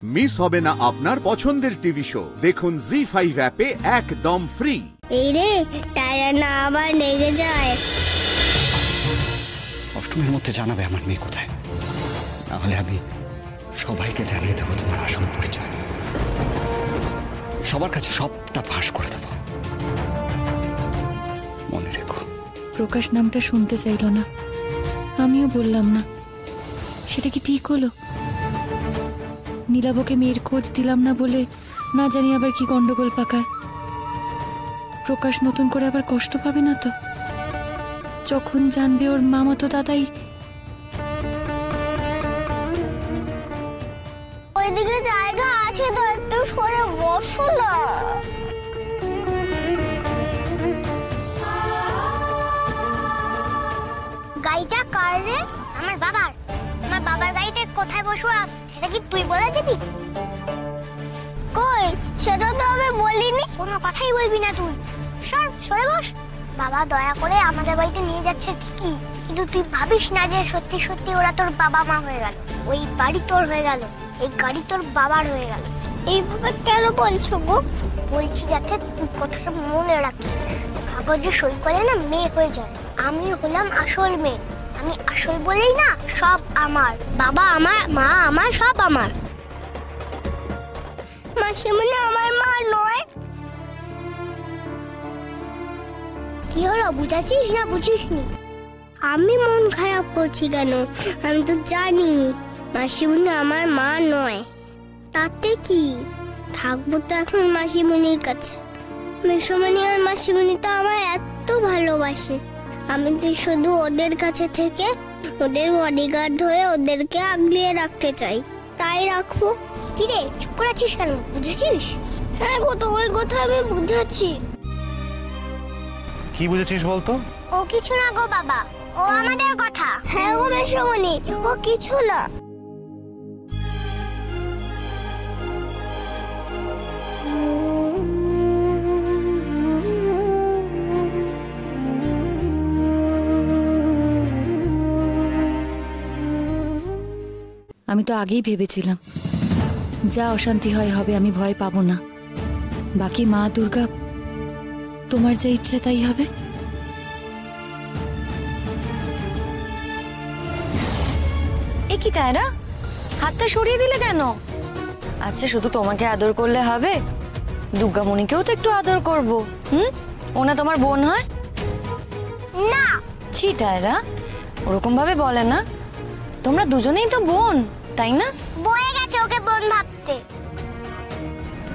Miss হবে না আপনার পছন্দের টিভি শো। দেখুন জি5 অ্যাপে একদম ফ্রি। এই রে টায়রা না আবার লেগে যায়। অষ্টমীর মধ্যে জানাবে আমার মেয়ে কোথায়, নাহলে আমি সবাইকে জানিয়ে দেবো তোমার আসল পরিচয়। সবার কাছে সবটা ফাঁস করে দেবো, মনে রেখো। প্রকাশ নামটা শুনতে চাইল না, আমিও বললাম না। সেটা কি ঠিক হলো? নীলাবকে মেয়ের খোঁজ দিলাম না বলে না জানি আবার কি গন্ডগোল পাকায়। প্রকাশ নতুন করে আবার কষ্ট পাবে না তো? যখন জানবে ওর মামাতো দাদাই। ওইদিকে জায়গা আছে তো, একটু সরে বসো না। গাড়িটা কার রে? আমার বাবার। আমার বাবার গাড়িতে কোথায় বসবো সেটা কি তুই বলে দিবি? কই, সেটা তো আমি বলিনি। কোনো কথাই বলবি না তুই। সরে বস। বাবা দয়া করে আমাদের বাড়িতে নিয়ে যাচ্ছে ঠিকই, কিন্তু তুই ভাবিস না যে সত্যি সত্যি ওরা তোর বাবা মা হয়ে গেল। ওই বাড়ি তোর হয়ে গেল, এই গাড়ি তোর বাবার হয়ে গেল। এইভাবে কেন বলছো গো? বলছি যাতে তুই কথাটা মনে রাখিস। কাগজে সই করে না মেয়ে হয়ে যায়। আমি হলাম আসল মেয়ে। আমি আসল বলেই না সব আমার। বাবা আমার, মা আমার, সব আমার। মাসিমণি আমার মা নয়। কি হলো, বুঝাচ্ছিস না বুঝিসনি? আমি মন খারাপ করছি কেন? আমি তো জানি মাসিমণি আমার মা নয়। তাতে কি, থাকবো তো এখন মাসিমণির কাছে। মেসোমণি আর মাসিমণি তো আমার এত ভালোবাসে। আমি তো শুধু ওদের কাছে থেকে ওদের বডিগার্ড হয়ে ওদেরকে আগলিয়ে রাখতে চাই। তাই রাখবো। কিরে চুপ করে আছিস কেন? বুঝেছিস? হ্যাঁ গো, তোমার কথা আমি বুঝাচ্ছি। কি বুঝেছিস বলতো? ও কিছু না গো বাবা, ও আমাদের কথা। হ্যাঁ গো মেসোমণি, ও কিছু না। আমি তো আগেই ভেবেছিলাম যা অশান্তি হয় হবে, আমি ভয় পাবো না। বাকি মা দুর্গা, তোমার যা ইচ্ছে তাই হবে। এ কি টায়রা, হাতটা সরিয়ে দিলে কেন? আচ্ছা শুধু তোমাকে আদর করলে হবে? দুর্গামণিকেও তো একটু আদর করবো। ওনা তোমার বোন হয় না। ছি টায়রা, ওরকম ভাবে বলে না। তোমরা দুজনেই তো বোন, তাই না? বয়ে গেছে ওকে বোন ভাবতে।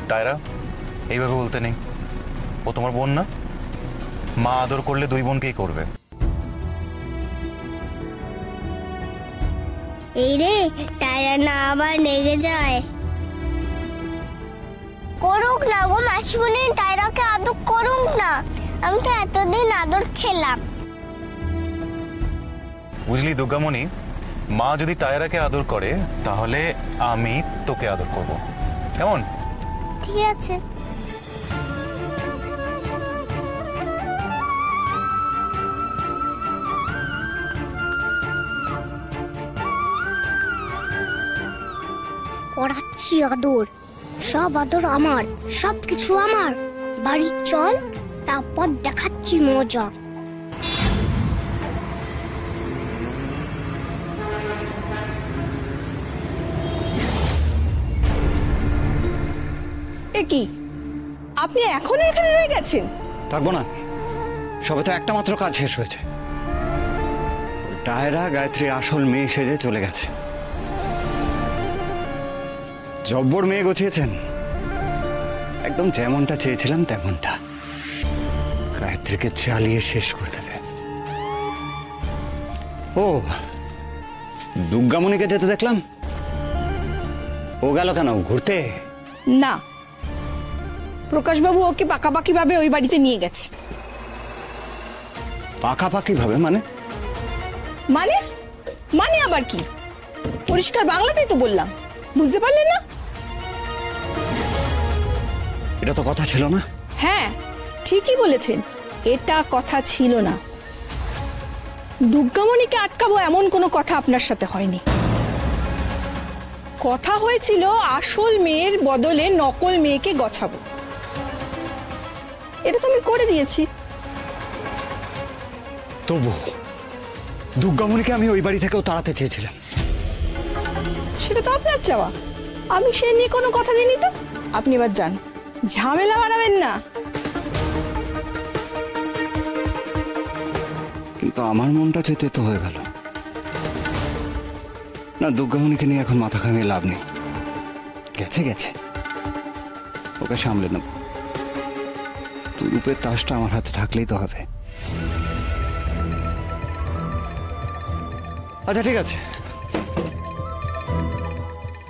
টায়রা, এইভাবে বলতে নেই। ও তোমার বোন না? মা আদর করলে দুই বোনকেই করবে। এই রে টায়রা না আবার লেগে যায়। করুক না গো মাসিমণি, টায়রাকে আদর করুক না। আমি তো এতদিন আদর খেলাম। বুঝলি দুর্গামণি, মা যদি টায়রাকে আদর করে তাহলে আমি তোকে আদর করব, কেমন? ঠিক আছে। করাচ্ছি আদর, সব আদর আমার, সব কিছু আমার। বাড়ি চল, তারপর দেখাচ্ছি মজা। কি আপনি এখনো এখানে রয়ে গেছেন? থাকবো না, সবে তো একটা মাত্র কাজ শেষ হয়েছে। টায়রা গায়ত্রীর আসল মেয়ে সেজে চলে গেছে। জব্বর মেয়ে গছিয়েছেন, একদম যেমনটা চেয়েছিলাম তেমনটা। গায়ত্রীকে চালিয়ে শেষ করে দেবে। ও দুর্গামণিকে যেতে দেখলাম, ও গেল কেন ঘুরতে? না, প্রকাশবাবু ওকে পাকাপাকি ভাবে ওই বাড়িতে নিয়ে গেছে। পাকাপাকি ভাবে মানে? মানে মানে আবার কি? পরিষ্কার বাংলাতেই তো বললাম, বুঝতে পারলেন না? এটা তো কথা ছিল না। হ্যাঁ ঠিকই বলেছেন, এটা কথা ছিল না। দুর্গামণিকে আটকাবো এমন কোনো কথা আপনার সাথে হয়নি। কথা হয়েছিল আসল মেয়ের বদলে নকল মেয়েকে গছাবো, এটা তো আমি করে দিয়েছি। তবু দুর্গামণিকে আমি ওই বাড়ি থেকেও তাড়াতে চেয়েছিলাম। সেটা তো আপনার চাওয়া, আমি সে নিয়ে কোনো কথা দিইনি তো। আপনি এবার যান, ঝামেলা বাড়াবেন না। কিন্তু আমার মনটা চেতে তো হয়ে গেল না। দুর্গামণিকে নিয়ে এখন মাথা ঘামিয়ে লাভ নেই, গেছে গেছে, ওকে সামলে নেব। রূপের তাসটা আমার হাতে থাকলেই তো হবে। আচ্ছা ঠিক আছে,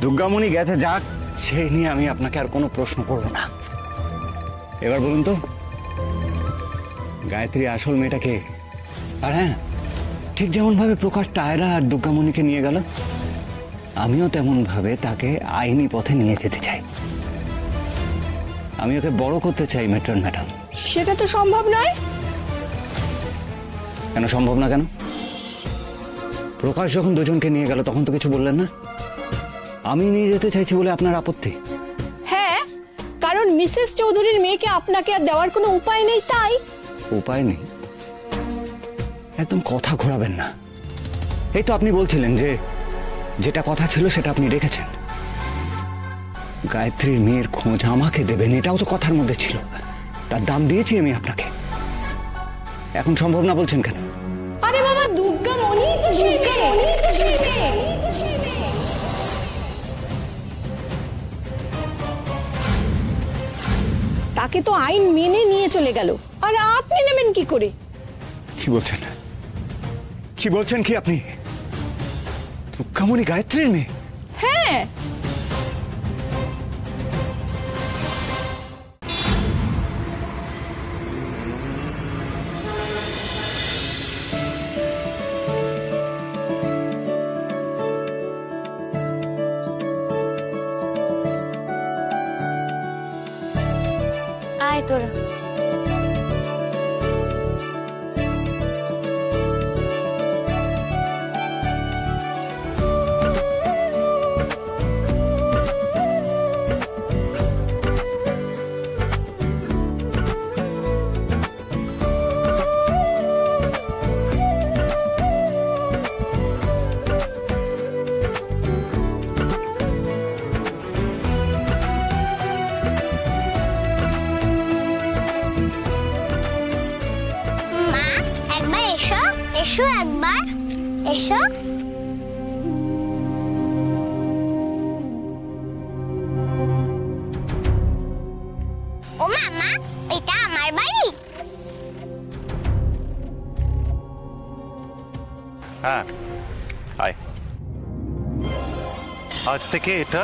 দুর্গামণি গেছে যাক, সেই নিয়ে আমি আপনাকে আর কোনো প্রশ্ন করব না। এবার বলুন তো, গায়ত্রী আসল মেয়েটা কে? আর হ্যাঁ, ঠিক যেমন ভাবে প্রকাশ টায়রা আর দুর্গামণিকে নিয়ে গেল, আমিও তেমন ভাবে তাকে আইনি পথে নিয়ে যেতে চাই। আমি ওকে বড় করতে চাই মেট্রন ম্যাডাম। সেটা তো সম্ভব নয়। কেন সম্ভব না? কেন? প্রকাশ যখন দুজনকে নিয়ে গেল তখন তো কিছু বললেন না। আমি নিয়ে যেতে চাইছি বলে আপনার আপত্তি? হ্যাঁ, কারণ মিসেস চৌধুরীর মেয়েকে আপনাকে আর দেওয়ার কোনো উপায় নেই, তাই। উপায় নেই? একদম কথা ঘোরাবেন না। এই তো আপনি বলছিলেন যে যেটা কথা ছিল সেটা আপনি রেখেছেন, গায়ত্রীর মেয়ের খোঁজ আমাকে দেবেন, এটাও তো কথার মধ্যে ছিল। তার দাম দিয়েছি আমি আপনাকে। এখন সম্ভব না বলছেন কেন? আরে বাবা, দুর্গামণি তো সেই মেয়ে। তাকে তো আইন মেনে নিয়ে চলে গেল, আর আপনি নেবেন কি করে? কি বলছেন? কি বলছেন কি আপনি? দুর্গামণি গায়ত্রীর মেয়ে? হ্যাঁ। আয় তোরা। মা, একবার এসো, এসো একবার, এসো। ও মামা, এটা আমার বাড়ি। হ্যাঁ, আয়। আজ থেকে এটা,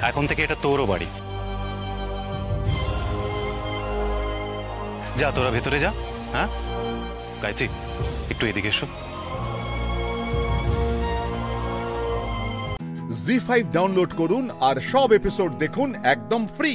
এখন থেকে এটা তোরও বাড়ি। যা তোরা ভেতরে যা। হ্যাঁ গায়ত্রী, একটু এদিকে এসো। জি5 ডাউনলোড করুন আর সব এপিসোড দেখুন একদম ফ্রি।